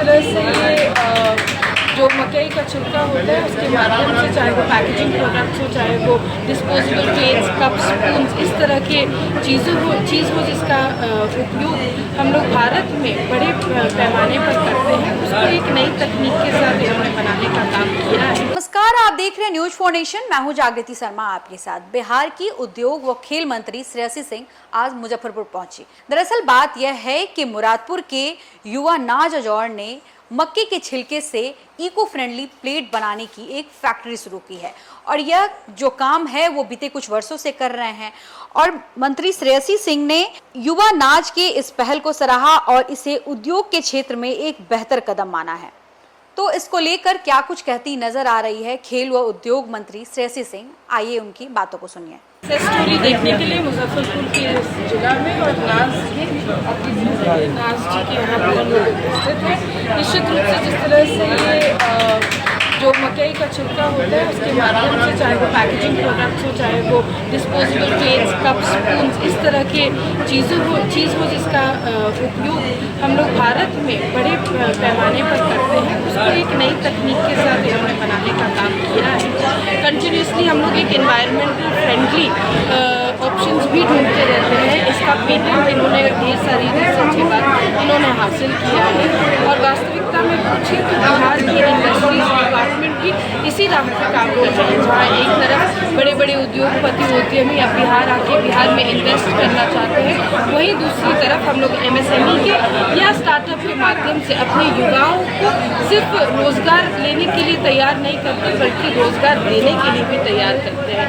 तरह से ये जो मकई का छिलका होता है उसके माध्यम से, चाहे वो पैकेजिंग प्रोडक्ट्स हो, चाहे वो डिस्पोजेबल प्लेट्स, कप्स, स्पून्स, इस तरह के चीज़ हो जिसका उपयोग हम लोग भारत में बड़े पैमाने पर करते हैं, उसको एक नई तकनीक के साथ इन्होंने बनाने का काम किया है। नमस्कार, आप देख रहे हैं न्यूज फॉर नेशन। मैं हूं जागृति शर्मा आपके साथ। बिहार की उद्योग व खेल मंत्री श्रेयसी सिंह आज मुजफ्फरपुर पहुंची। दरअसल बात यह है कि मुरादपुर के युवा नाज अजौर ने मक्के के छिलके से इको फ्रेंडली प्लेट बनाने की एक फैक्ट्री शुरू की है और यह जो काम है वो बीते कुछ वर्षों से कर रहे हैं और मंत्री श्रेयसी सिंह ने युवा नाज के इस पहल को सराहा और इसे उद्योग के क्षेत्र में एक बेहतर कदम माना है। तो इसको लेकर क्या कुछ कहती नजर आ रही है खेल व उद्योग मंत्री श्रेयसी सिंह, आइए उनकी बातों को सुनिए। स्टोरी देखने के लिए मुजफ्फरपुर के जिला में और नाज जी के यहाँ पर हम लोग उपस्थित हैं। निश्चित रूप से जिस तरह से ये जो मकई का छिलका होता है उसके माध्यम से, चाहे वो पैकेजिंग प्रोडक्ट्स हो, चाहे वो डिस्पोजेबल प्लेट्स, कप्स, स्पून्स, इस तरह के चीज़ हो जिसका उपयोग हम लोग भारत में बड़े पैमाने पर करते हैं, उसको एक नई तकनीक के साथ इन्होंने बनाने का काम किया है। कंटिन्यूसली हम लोग एक एनवायरमेंटल फ्रेंडली ऑप्शंस भी ढूंढते रहते हैं। इसका पेटेंट इन्होंने ढेर सारी रिसर्च के बाद इन्होंने हासिल किया है और वास्तविकता में पूछे तो बिहार की इंडस्ट्रीज डिपार्टमेंट भी इसी राह पर काम कर रहे हैं, जहाँ एक तरफ बड़े बड़े उद्योगपति उद्यमी अब बिहार आके बिहार में इन्वेस्ट करना चाहते हैं, वहीं दूसरी तरफ हम लोग MSME के या स्टार्टअप के माध्यम से अपने युवाओं को सिर्फ रोजगार लेने के लिए तैयार नहीं करते बल्कि रोजगार देने के लिए भी तैयार करते हैं।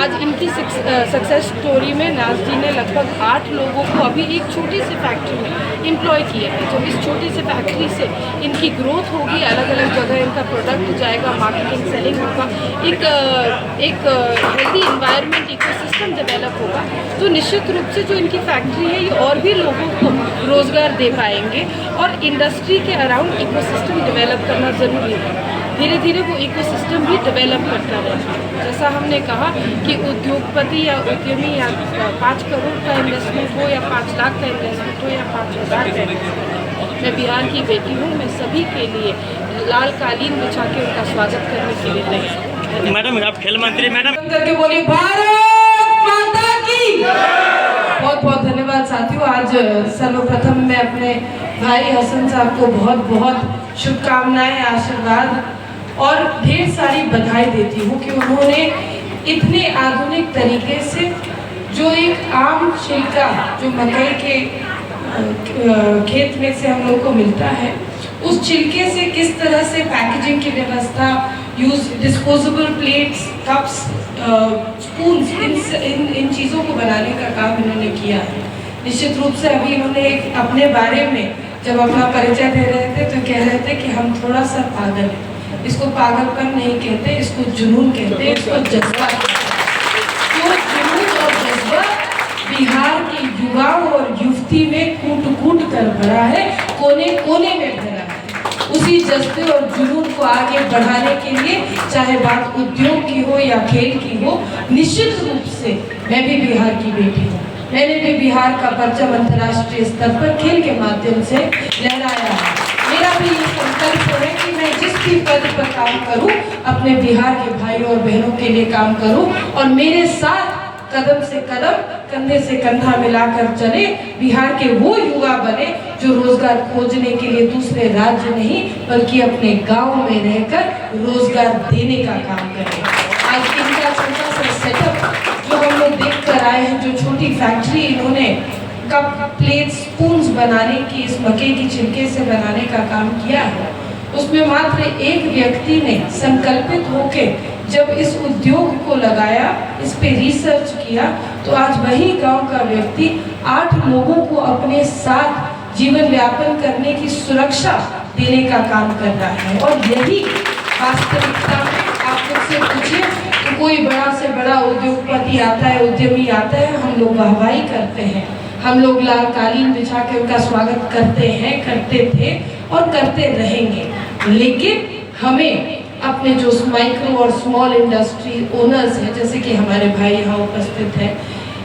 आज इनकी सक्सेस स्टोरी में नाज जी ने लगभग 8 लोगों को अभी एक छोटी सी फैक्ट्री में एम्प्लॉय किया है। जब इस छोटी सी फैक्ट्री से इनकी ग्रोथ होगी, अलग अलग जगह इनका प्रोडक्ट जाएगा, मार्केटिंग सेलिंग होगा, एक हेल्दी एनवायरनमेंट इकोसिस्टम डेवलप होगा, तो निश्चित रूप से जो इनकी फैक्ट्री है ये और भी लोगों को रोजगार दे पाएंगे और इंडस्ट्री के अराउंड इकोसिस्टम डेवलप करना ज़रूरी है। धीरे धीरे वो इकोसिस्टम भी डेवलप करता रहेगा। जैसा हमने कहा कि उद्योगपति या उद्यमी या 5 करोड़ का इन्वेस्टमेंट हो या 5 लाख का इन्वेस्टमेंट हो या 5,000 का इन्वेस्टमेंट हो, मैं बिहार की बेटी हूँ, मैं सभी के लिए लाल कालीन बिछा के उनका स्वागत करने के लिए तैयार हूँ। मैडम, आप खेल मंत्री मैडम करके बोलिए भारत माता की। बहुत बहुत धन्यवाद साथियों। आज सर्वप्रथम मैं अपने भाई हसन साहब को बहुत बहुत शुभकामनाएं, आशीर्वाद और ढेर सारी बधाई देती हूँ कि उन्होंने इतने आधुनिक तरीके से जो एक आम छिलका जो मकई के खेत में से हम लोग को मिलता है, उस छिलके से किस तरह से पैकेजिंग की व्यवस्था, डिस्पोजेबल प्लेट्स, कप्स, स्पून्स, इन चीज़ों को बनाने का काम इन्होंने किया है। निश्चित रूप से अभी इन्होंने अपने बारे में जब अपना परिचय दे रहे थे तो कह रहे थे कि हम थोड़ा सा पागल हैं। इसको पागलपन नहीं कहते, इसको जुनून कहते हैं, इसको जज्बा कहते हैं। तो जुनून और जज्बा बिहार के युवाओं और युवती में कूट कूट कर भरा है, कोने कोने में भरा है। उसी जज्बे और जुनून को आगे बढ़ाने के लिए, चाहे बात उद्योग की हो या खेल की हो, निश्चित रूप से मैं भी बिहार की बेटी हूँ। मैंने भी बिहार का परचम अंतर्राष्ट्रीय स्तर पर खेल के माध्यम से लहराया है। मेरा भी ये संकल्प है कि मैं जिस भी पद पर काम करूं, अपने बिहार के भाइयों और बहनों के लिए काम करूं और मेरे साथ कदम से कदम, कंधे से कंधा मिलाकर चले, बिहार के वो युवा बने जो रोजगार खोजने के लिए दूसरे राज्य नहीं बल्कि अपने गांव में रहकर रोजगार देने का काम करें। आज इनका छोटा सा सेटअप जो हम लोग देख कर आए हैं, जो छोटी फैक्ट्री इन्होंने कप, प्लेट, स्पून्स बनाने की, इस मकई की छिलके से बनाने का काम किया है, उसमें मात्र एक व्यक्ति ने संकल्पित होके जब इस उद्योग को लगाया, इस पे रिसर्च किया, तो आज वही गांव का व्यक्ति 8 लोगों को अपने साथ जीवन यापन करने की सुरक्षा देने का काम कर रहा है। और यही वास्तविकता में आप मुझसे पूछिए तो कोई बड़ा से बड़ा उद्योगपति आता है, उद्यमी आता है, हम लोग वाहवाही करते हैं, हम लोग लाल कालीन बिछा के उनका स्वागत करते हैं, करते थे और करते रहेंगे। लेकिन हमें अपने जो माइक्रो और स्मॉल इंडस्ट्री ओनर्स हैं, जैसे कि हमारे भाई यहाँ उपस्थित हैं,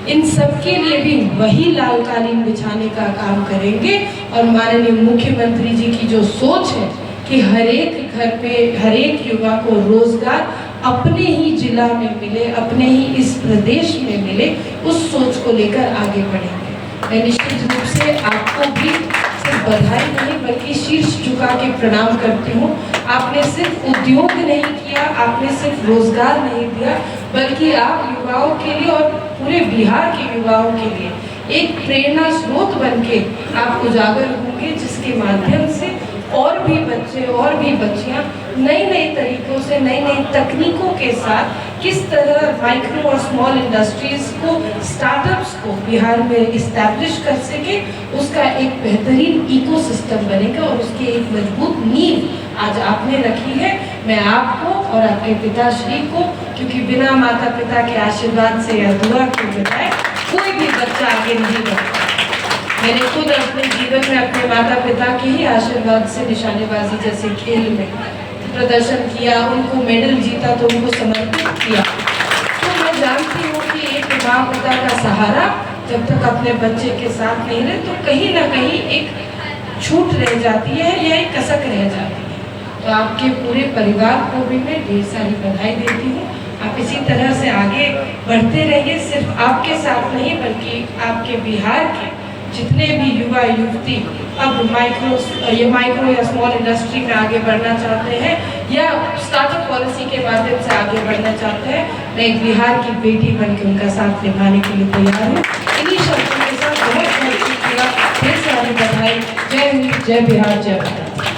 इन सब के लिए भी वही लाल कालीन बिछाने का काम करेंगे। और माननीय मुख्यमंत्री जी की जो सोच है कि हर एक घर पे हर एक युवा को रोजगार अपने ही जिला में मिले, अपने ही इस प्रदेश में मिले, उस सोच को लेकर आगे बढ़ेंगे। मैं निश्चित रूप से आपको भी सिर्फ बधाई नहीं बल्कि शीर्ष झुका के प्रणाम करती हूँ। आपने सिर्फ उद्योग नहीं किया, आपने सिर्फ रोजगार नहीं दिया, बल्कि आप युवाओं के लिए और पूरे बिहार के युवाओं के लिए एक प्रेरणा स्रोत बनके आप उजागर होंगे, जिसके माध्यम से और भी बच्चे और भी बच्चियां नई नई तरीकों से, नई नई तकनीकों के साथ किस तरह माइक्रो और स्मॉल इंडस्ट्रीज को, स्टार्टअप्स को बिहार में इस्टेब्लिश कर सके, उसका एक बेहतरीन इकोसिस्टम बनेगा और उसकी एक मजबूत नींव आज आपने रखी है। मैं आपको और आपके पिताश्री को, क्योंकि बिना माता पिता के आशीर्वाद से या दुआ के बजाय कोई भी बच्चा आगे नहीं बढ़ता। मैंने खुद अपने जीवन में अपने माता पिता के ही आशीर्वाद से निशानेबाजी जैसे खेल में प्रदर्शन किया, उनको मेडल जीता तो उनको समर्पित किया। तो मैं जानती हूँ कि एक माँ पिता का सहारा जब तक अपने बच्चे के साथ नहीं रहे तो कहीं ना कहीं एक छूट रह जाती है या एक कसक रह जाती है। तो आपके पूरे परिवार को भी मैं ढेर सारी बधाई देती हूँ। आप इसी तरह से आगे बढ़ते रहिए, सिर्फ आपके साथ नहीं बल्कि आपके बिहार के जितने भी युवा युवती अब माइक्रो या स्मॉल इंडस्ट्री में आगे बढ़ना चाहते हैं या स्टार्टअप पॉलिसी के माध्यम से आगे बढ़ना चाहते हैं, मैं एक बिहार की बेटी बनकर उनका साथ निभाने के लिए तैयार हूँ। इन्हीं शब्दों के साथ बहुत बहुत शुक्रिया, ढेर सारी बधाई। जय हिंद, जय बिहार, जय भारत।